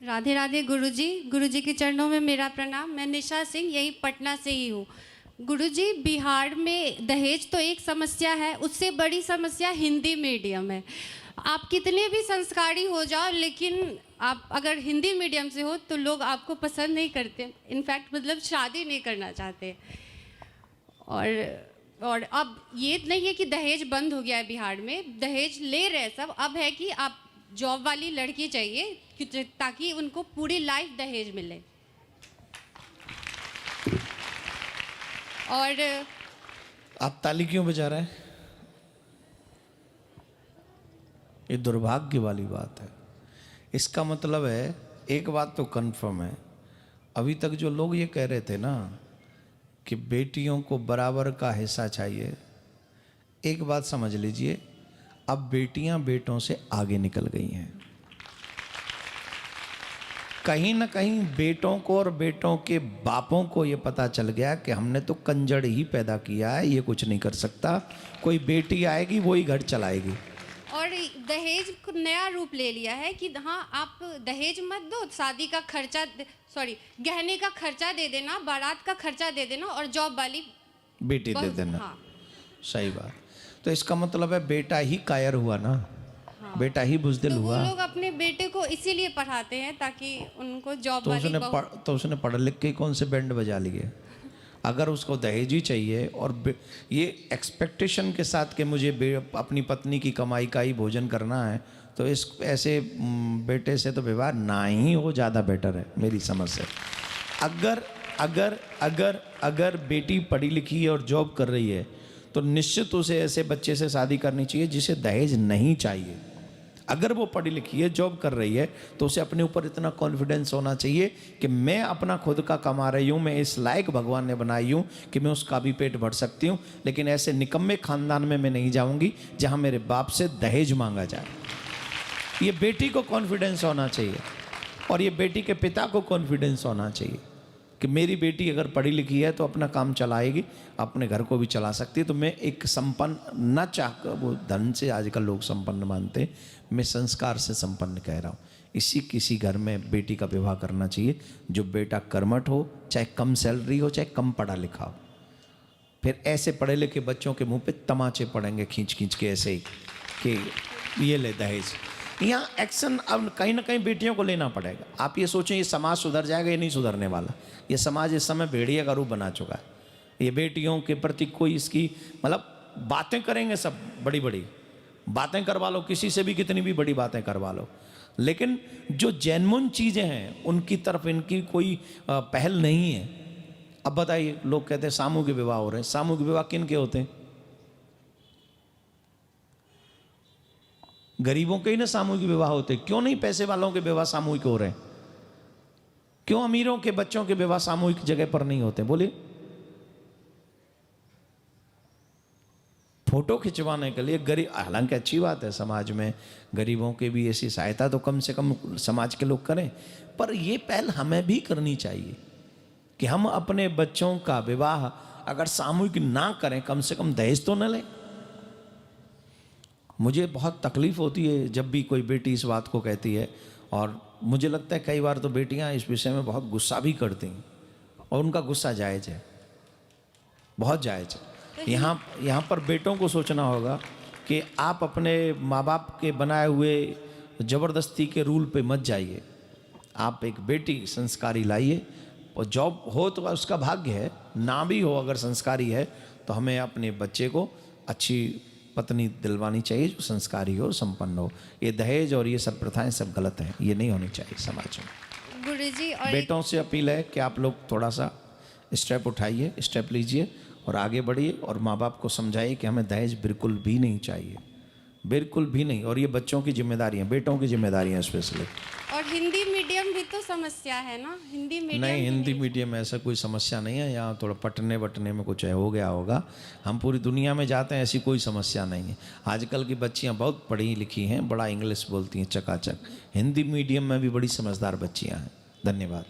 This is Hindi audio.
राधे राधे गुरुजी के चरणों में मेरा प्रणाम। मैं निशा सिंह यही पटना से ही हूँ। गुरुजी, बिहार में दहेज तो एक समस्या है, उससे बड़ी समस्या हिंदी मीडियम है। आप कितने भी संस्कारी हो जाओ, लेकिन आप अगर हिंदी मीडियम से हो तो लोग आपको पसंद नहीं करते, इनफैक्ट मतलब शादी नहीं करना चाहते। और अब ये नहीं है कि दहेज बंद हो गया है बिहार में, दहेज ले रहे सब। अब है कि आप जॉब वाली लड़की चाहिए ताकि उनको पूरी लाइफ दहेज मिले। और आप ताली क्यों बजा रहे हैं? ये दुर्भाग्य वाली बात है। इसका मतलब है, एक बात तो कन्फर्म है, अभी तक जो लोग ये कह रहे थे ना कि बेटियों को बराबर का हिस्सा चाहिए, एक बात समझ लीजिए, अब बेटियां बेटों से आगे निकल गई हैं। कहीं ना कहीं बेटों को और बेटों के बापों को ये पता चल गया कि हमने तो कंजड़ ही पैदा किया है, ये कुछ नहीं कर सकता, कोई बेटी आएगी वही घर चलाएगी। और दहेज को नया रूप ले लिया है कि हाँ, आप दहेज मत दो, शादी का खर्चा, गहने का खर्चा दे देना, बारात का खर्चा दे देना और जॉब वाली बेटी दे देना। हाँ। सही बात। तो इसका मतलब है बेटा ही कायर हुआ ना। हाँ। बेटा ही बुजदिल तो हुआ। वो लोग अपने बेटे को इसीलिए पढ़ाते हैं ताकि उनको जॉब वाली तो उसने पढ़ लिख के कौन से बैंड बजा लिए? अगर उसको दहेज ही चाहिए और ये एक्सपेक्टेशन के साथ कि मुझे अपनी पत्नी की कमाई का ही भोजन करना है, तो इस ऐसे बेटे से तो विवाह ना ही हो ज़्यादा बेटर है मेरी समझ से। अगर अगर अगर अगर बेटी पढ़ी लिखी है और जॉब कर रही है तो निश्चित उसे ऐसे बच्चे से शादी करनी चाहिए जिसे दहेज नहीं चाहिए। अगर वो पढ़ी लिखी है, जॉब कर रही है, तो उसे अपने ऊपर इतना कॉन्फिडेंस होना चाहिए कि मैं अपना खुद का कमा रही हूँ, मैं इस लायक भगवान ने बनाई हूँ कि मैं उसका भी पेट भर सकती हूँ, लेकिन ऐसे निकम्मे खानदान में मैं नहीं जाऊँगी जहाँ मेरे बाप से दहेज मांगा जाए। ये बेटी को कॉन्फिडेंस होना चाहिए और ये बेटी के पिता को कॉन्फिडेंस होना चाहिए कि मेरी बेटी अगर पढ़ी लिखी है तो अपना काम चलाएगी, अपने घर को भी चला सकती है। तो मैं एक संपन्न, न चाहकर वो धन से आजकल लोग संपन्न मानते, मैं संस्कार से संपन्न कह रहा हूँ। किसी घर में बेटी का विवाह करना चाहिए जो बेटा कर्मठ हो, चाहे कम सैलरी हो, चाहे कम पढ़ा लिखा हो। फिर ऐसे पढ़े लिखे बच्चों के मुँह पर तमाचे पड़ेंगे खींच खींच के ऐसे ही कि ये ले दहेज। यहाँ एक्शन अब कहीं ना कहीं बेटियों को लेना पड़ेगा। आप ये सोचें ये समाज सुधर जाएगा, ये नहीं सुधरने वाला। ये समाज इस समय भेड़िया का रूप बना चुका है। ये बेटियों के प्रति कोई इसकी मतलब बातें करेंगे, सब बड़ी बड़ी बातें करवा लो, किसी से भी कितनी भी बड़ी बातें करवा लो, लेकिन जो जेन्युइन चीज़ें हैं उनकी तरफ इनकी कोई पहल नहीं है। अब बताइए, लोग कहते हैं सामूहिक विवाह हो रहे हैं। सामूहिक विवाह किन के होते हैं? गरीबों के ही ना सामूहिक विवाह होते। क्यों नहीं पैसे वालों के विवाह सामूहिक हो रहे हैं? क्यों अमीरों के बच्चों के विवाह सामूहिक जगह पर नहीं होते? बोलिए। फोटो खिंचवाने के लिए गरीब, हालांकि अच्छी बात है, समाज में गरीबों के भी ऐसी सहायता तो कम से कम समाज के लोग करें, पर यह पहल हमें भी करनी चाहिए कि हम अपने बच्चों का विवाह अगर सामूहिक ना करें, कम से कम दहेज तो न लें। मुझे बहुत तकलीफ़ होती है जब भी कोई बेटी इस बात को कहती है, और मुझे लगता है कई बार तो बेटियां इस विषय में बहुत गुस्सा भी करती हैं, और उनका गुस्सा जायज़ है, बहुत जायज़ है। यहाँ पर बेटों को सोचना होगा कि आप अपने माँ बाप के बनाए हुए ज़बरदस्ती के रूल पे मत जाइए। आप एक बेटी संस्कारी लाइए, और जॉब हो तो उसका भाग्य है, ना भी हो अगर संस्कारी है तो हमें अपने बच्चे को अच्छी पत्नी दिलवानी चाहिए जो संस्कारी हो, संपन्न हो। ये दहेज और ये सब प्रथाएं सब गलत हैं, ये नहीं होनी चाहिए समाज में। गुरुजी, और बेटों से अपील है कि आप लोग थोड़ा सा स्टेप उठाइए, स्टेप लीजिए और आगे बढ़िए, और माँ बाप को समझाइए कि हमें दहेज बिल्कुल भी नहीं चाहिए, बिल्कुल भी नहीं। और ये बच्चों की जिम्मेदारी है, बेटों की जिम्मेदारी है स्पेशली। और हिंदी मीडियम भी तो समस्या है ना? हिंदी मीडियम नहीं, हिंदी मीडियम में ऐसा कोई समस्या नहीं है। यहाँ थोड़ा पटने वटने में कुछ हो गया होगा। हम पूरी दुनिया में जाते हैं, ऐसी कोई समस्या नहीं है। आजकल की बच्चियाँ बहुत पढ़ी लिखी हैं, बड़ा इंग्लिश बोलती हैं चकाचक। हिंदी मीडियम में भी बड़ी समझदार बच्चियाँ हैं। धन्यवाद।